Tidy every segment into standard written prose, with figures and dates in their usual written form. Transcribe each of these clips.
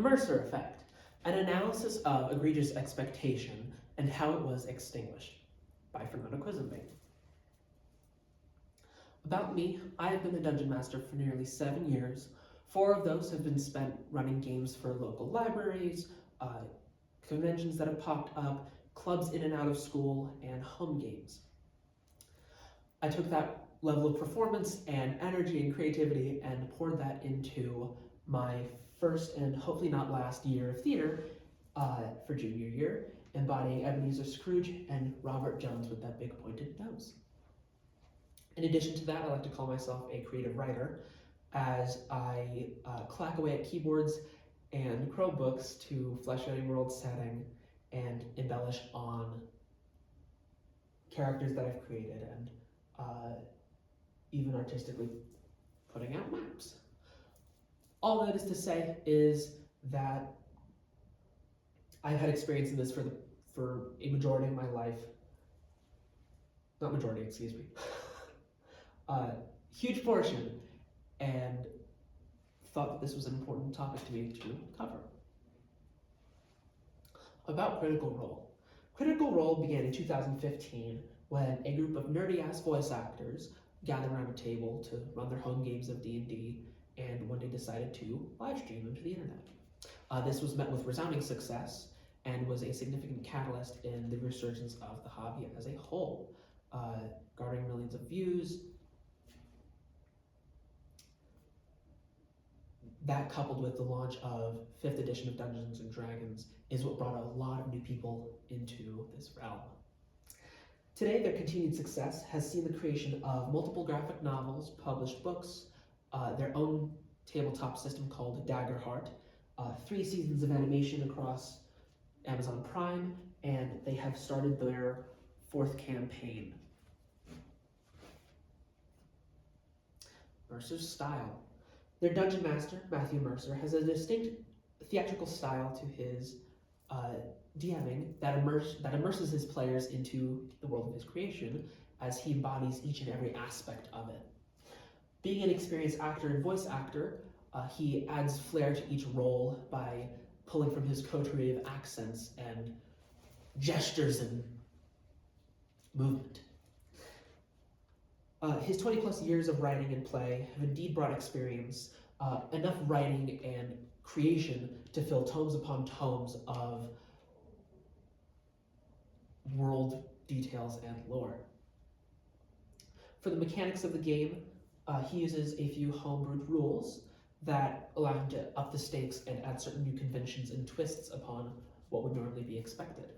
Mercer effect, an analysis of egregious expectation and how it was extinguished, by Fernando Quisenbane. About me, I have been a dungeon master for nearly 7 years. 4 of those have been spent running games for local libraries, conventions that have popped up, clubs in and out of school, and home games. I took that level of performance and energy and creativity and poured that into my first and hopefully not last year of theater for junior year, embodying Ebenezer Scrooge and Robert Jones with that big pointed nose. In addition to that, I like to call myself a creative writer, as I clack away at keyboards and Chromebooks to flesh out a world setting and embellish on characters that I've created, and even artistically putting out maps. All that is to say is that I've had experience in this for a majority of my life. Not majority, excuse me. Huge portion, and thought that this was an important topic to me to cover. About Critical Role. Critical Role began in 2015 when a group of nerdy-ass voice actors gathered around a table to run their home games of D&D, and one day decided to live stream them to the internet. This was met with resounding success and was a significant catalyst in the resurgence of the hobby as a whole, garnering millions of views. That, coupled with the launch of 5th edition of Dungeons & Dragons, is what brought a lot of new people into this realm. Today, their continued success has seen the creation of multiple graphic novels, published books, their own tabletop system called Daggerheart, 3 seasons of animation across Amazon Prime, and they have started their 4th campaign. Mercer's style. Their dungeon master, Matthew Mercer, has a distinct theatrical style to his DMing that immerses his players into the world of his creation as he embodies each and every aspect of it. Being an experienced actor and voice actor, he adds flair to each role by pulling from his co-creative accents and gestures and movement. His 20 plus years of writing and play have indeed brought experience, enough writing and creation to fill tomes upon tomes of world details and lore. For the mechanics of the game, he uses a few homebrewed rules that allow him to up the stakes and add certain new conventions and twists upon what would normally be expected.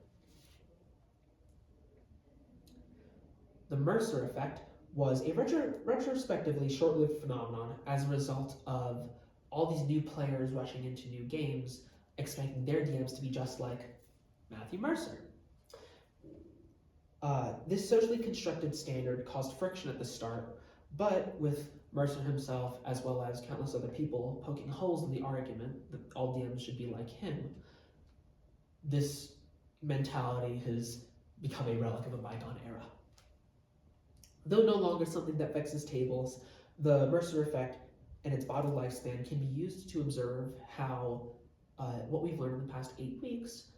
The Mercer effect was a retrospectively short-lived phenomenon as a result of all these new players rushing into new games, expecting their DMs to be just like Matthew Mercer. This socially constructed standard caused friction at the start, but with Mercer himself, as well as countless other people, poking holes in the argument that all DMs should be like him, this mentality has become a relic of a bygone era. Though no longer something that vexes tables, the Mercer effect and its bottled lifespan can be used to observe how what we've learned in the past 8 weeks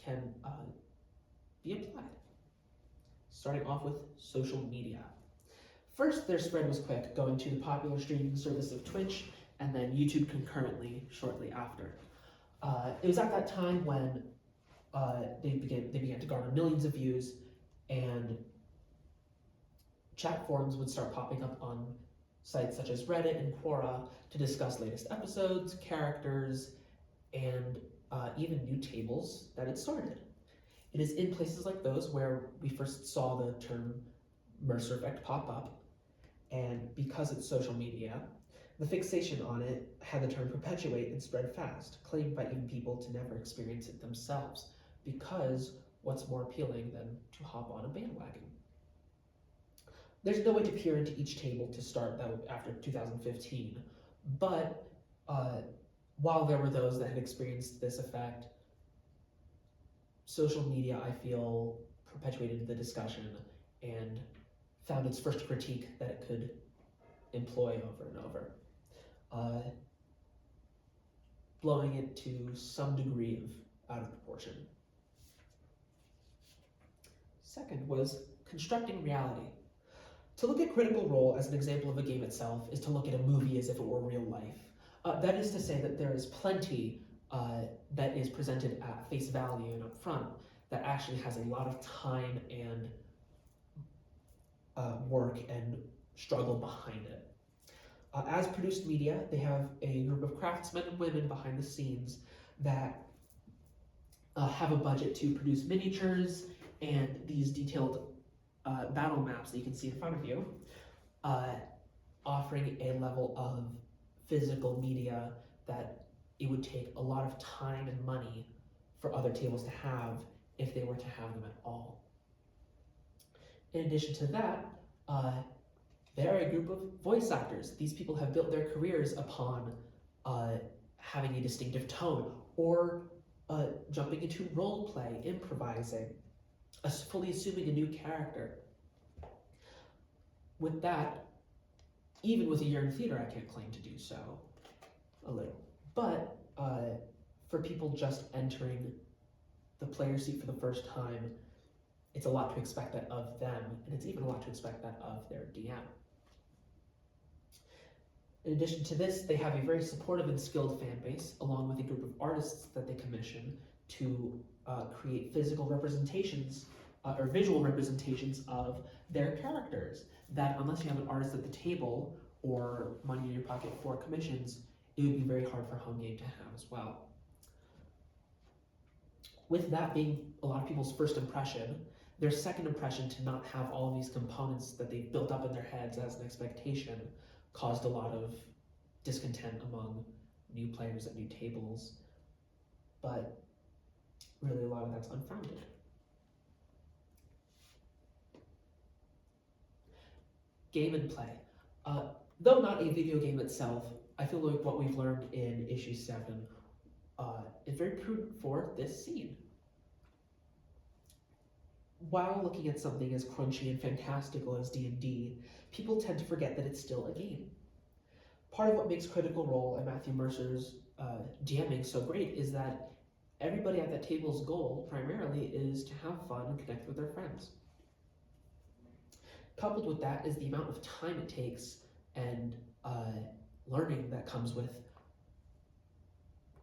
can be applied. Starting off with social media. First, their spread was quick, going to the popular streaming service of Twitch, and then YouTube concurrently shortly after. It was at that time when they began to garner millions of views, and chat forums would start popping up on sites such as Reddit and Quora to discuss latest episodes, characters, and even new tables that had started. It is in places like those where we first saw the term Mercer effect pop up, and because it's social media, the fixation on it had the term perpetuate and spread fast, claimed by even people to never experience it themselves, because what's more appealing than to hop on a bandwagon? There's no way to peer into each table to start though after 2015, but while there were those that had experienced this effect, social media, I feel, perpetuated the discussion and found its first critique that it could employ over and over. blowing it to some degree of out of proportion. Second was constructing reality. To look at Critical Role as an example of a game itself is to look at a movie as if it were real life. That is to say that there is plenty that is presented at face value and up front that actually has a lot of time and work and struggle behind it. As produced media, they have a group of craftsmen and women behind the scenes that have a budget to produce miniatures and these detailed battle maps that you can see in front of you, offering a level of physical media that it would take a lot of time and money for other tables to have if they were to have them at all. In addition to that, they're a group of voice actors. These people have built their careers upon having a distinctive tone or jumping into role play, improvising, fully assuming a new character. With that, even with a year in theater, I can't claim to do so a little. But for people just entering the player seat for the first time, it's a lot to expect that of them, and it's even a lot to expect that of their DM. In addition to this, they have a very supportive and skilled fan base, along with a group of artists that they commission to create physical representations or visual representations of their characters, that unless you have an artist at the table or money in your pocket for commissions, it would be very hard for home game to have as well. With that being a lot of people's first impression, their second impression to not have all of these components that they've built up in their heads as an expectation caused a lot of discontent among new players at new tables, but really a lot of that's unfounded. Game and play. Though not a video game itself, I feel like what we've learned in issue 7 is very prudent for this scene. While looking at something as crunchy and fantastical as D&D, people tend to forget that it's still a game. Part of what makes Critical Role and Matthew Mercer's DMing so great is that everybody at that table's goal primarily is to have fun and connect with their friends. Coupled with that is the amount of time it takes and learning that comes with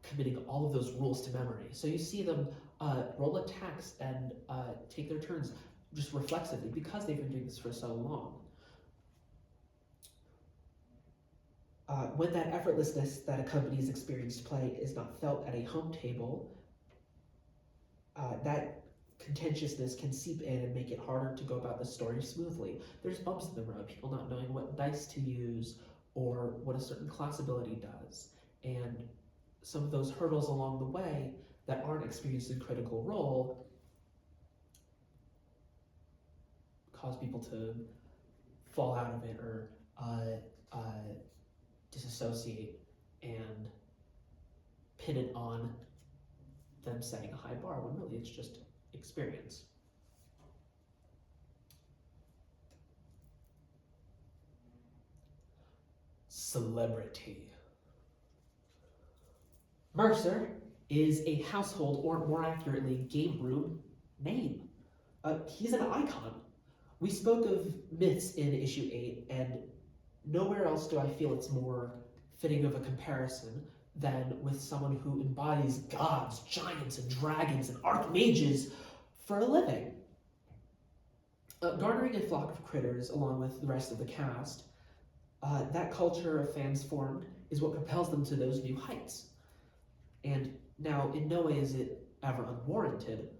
committing all of those rules to memory. So you see them roll attacks and take their turns just reflexively because they've been doing this for so long. When that effortlessness that accompanies experienced play is not felt at a home table, that contentiousness can seep in and make it harder to go about the story smoothly. There's bumps in the road, people not knowing what dice to use or what a certain class ability does, and some of those hurdles along the way that aren't experienced in Critical Role cause people to fall out of it or disassociate and pin it on them setting a high bar when really it's just experience. Celebrity. Mercer is a household, or more accurately, game room name. He's an icon. We spoke of myths in issue 8, and nowhere else do I feel it's more fitting of a comparison than with someone who embodies gods, giants, and dragons, and archmages for a living. Garnering a flock of critters along with the rest of the cast, that culture of fans formed is what propels them to those new heights. And now, in no way is it ever unwarranted,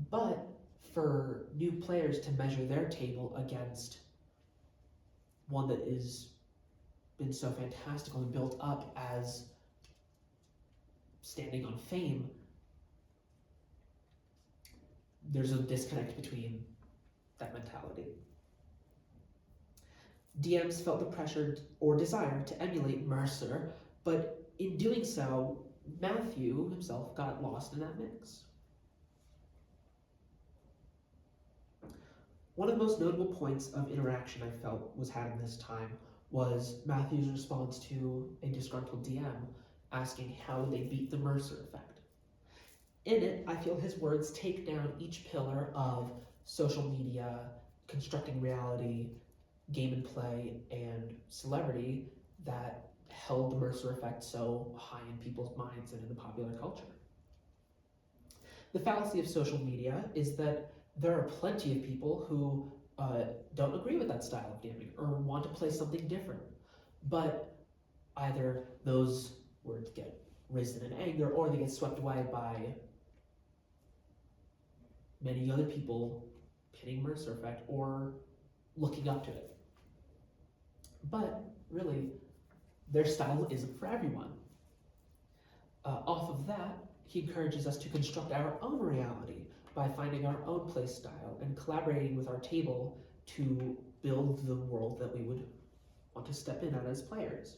but for new players to measure their table against one that is been so fantastical and built up as standing on fame, there's a disconnect between that mentality. DMs felt the pressure or desire to emulate Mercer, but in doing so, Matthew himself got lost in that mix. One of the most notable points of interaction I felt was had in this time was Matthew's response to a disgruntled DM asking how they beat the Mercer effect. In it, I feel his words take down each pillar of social media, constructing reality, game and play, and celebrity that held the Mercer effect so high in people's minds and in the popular culture. The fallacy of social media is that there are plenty of people who don't agree with that style of gaming or want to play something different, but either those words get risen in anger or they get swept away by many other people pitting Mercer effect or looking up to it. But really, their style isn't for everyone. Off of that, he encourages us to construct our own reality by finding our own play style and collaborating with our table to build the world that we would want to step in on as players.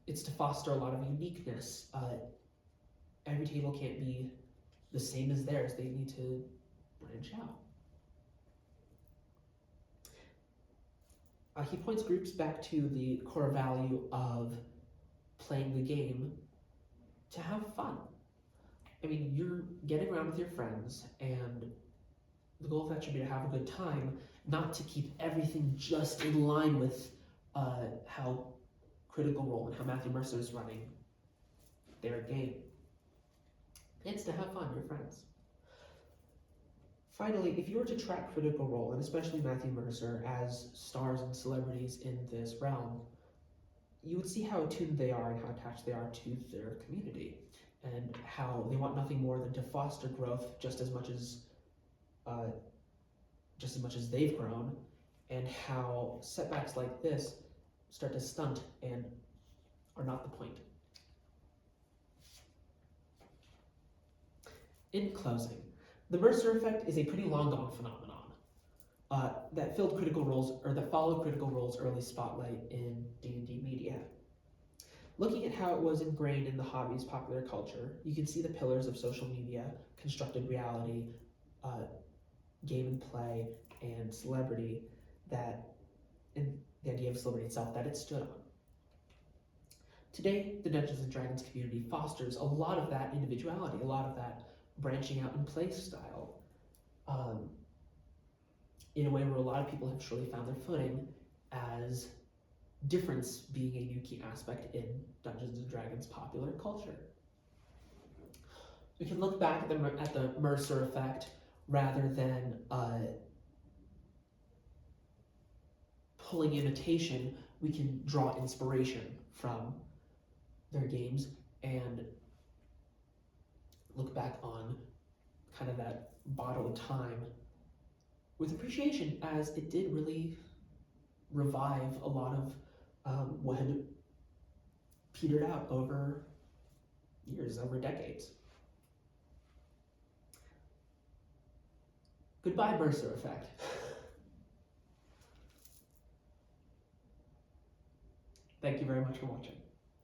It's to foster a lot of uniqueness. Every table can't be the same as theirs. They need to branch out. He points groups back to the core value of playing the game to have fun. I mean, you're getting around with your friends, and the goal of that should be to have a good time, not to keep everything just in line with how Critical Role and how Matthew Mercer is running their game. It's to have fun, your friends. Finally, if you were to track Critical Role, and especially Matthew Mercer, as stars and celebrities in this realm, you would see how attuned they are and how attached they are to their community, and how they want nothing more than to foster growth just as much as they've grown, and how setbacks like this start to stunt and are not the point. In closing, the Mercer effect is a pretty long gone phenomenon that followed Critical Role's early spotlight in D&D media. Looking at how it was ingrained in the hobby's popular culture, you can see the pillars of social media, constructed reality, game and play, and celebrity, and the idea of celebrity itself that it stood on. Today, the Dungeons & Dragons community fosters a lot of that individuality, a lot of that branching out in play style, in a way where a lot of people have surely found their footing, as difference being a new key aspect in Dungeons & Dragons popular culture. We can look back at the Mercer effect rather than pulling imitation. We can draw inspiration from their games and look back on kind of that borrowed time with appreciation, as it did really revive a lot of what had petered out over years, over decades. Goodbye, Mercer effect. Thank you very much for watching.